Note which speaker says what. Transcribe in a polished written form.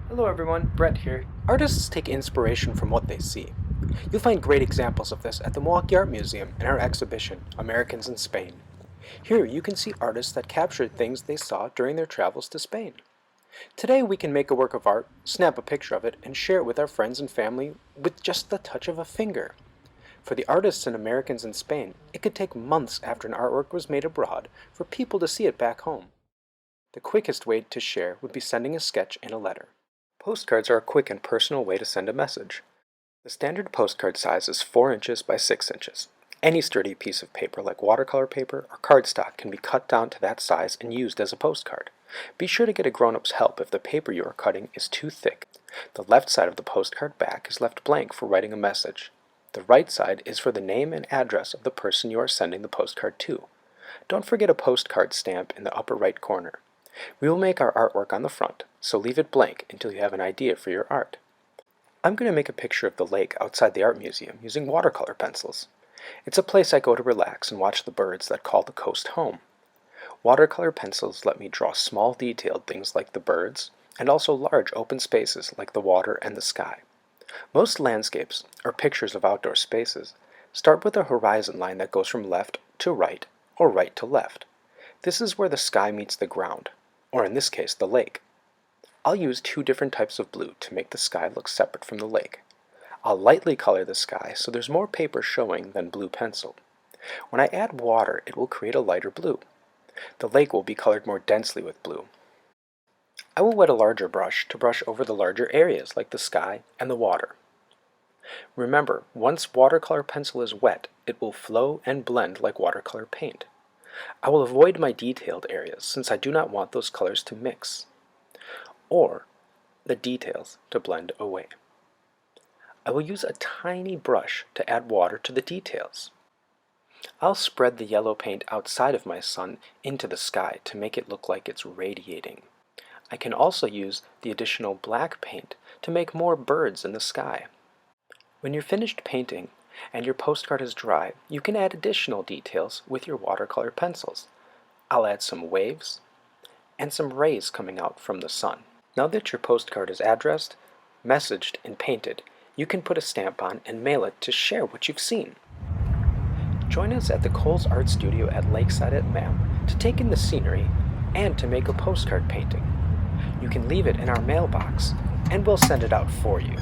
Speaker 1: Hello everyone, Brett here. Artists take inspiration from what they see. You'll find great examples of this at the Milwaukee Art Museum in our exhibition, Americans in Spain. Here you can see artists that captured things they saw during their travels to Spain. Today we can make a work of art, snap a picture of it, and share it with our friends and family with just the touch of a finger. For the artists and Americans in Spain, it could take months after an artwork was made abroad for people to see it back home. The quickest way to share would be sending a sketch in a letter. Postcards are a quick and personal way to send a message. The standard postcard size is 4 inches by 6 inches. Any sturdy piece of paper like watercolor paper or cardstock can be cut down to that size and used as a postcard. Be sure to get a grown-up's help if the paper you are cutting is too thick. The left side of the postcard back is left blank for writing a message. The right side is for the name and address of the person you are sending the postcard to. Don't forget a postcard stamp in the upper right corner. We will make our artwork on the front, so leave it blank until you have an idea for your art. I'm going to make a picture of the lake outside the art museum using watercolor pencils. It's a place I go to relax and watch the birds that call the coast home. Watercolor pencils let me draw small detailed things like the birds, and also large open spaces like the water and the sky. Most landscapes, or pictures of outdoor spaces, start with a horizon line that goes from left to right, or right to left. This is where the sky meets the ground, or in this case the lake. I'll use 2 different types of blue to make the sky look separate from the lake. I'll lightly color the sky so there's more paper showing than blue pencil. When I add water, it will create a lighter blue. The lake will be colored more densely with blue. I will wet a larger brush to brush over the larger areas like the sky and the water. Remember, once watercolor pencil is wet, it will flow and blend like watercolor paint. I will avoid my detailed areas since I do not want those colors to mix, or the details to blend away. I will use a tiny brush to add water to the details. I'll spread the yellow paint outside of my sun into the sky to make it look like it's radiating. I can also use the additional black paint to make more birds in the sky. When you're finished painting, and your postcard is dry, you can add additional details with your watercolor pencils. I'll add some waves and some rays coming out from the sun. Now that your postcard is addressed, messaged, and painted, you can put a stamp on and mail it to share what you've seen. Join us at the Kohl's Art Studio at Lakeside at MAM to take in the scenery and to make a postcard painting. You can leave it in our mailbox and we'll send it out for you.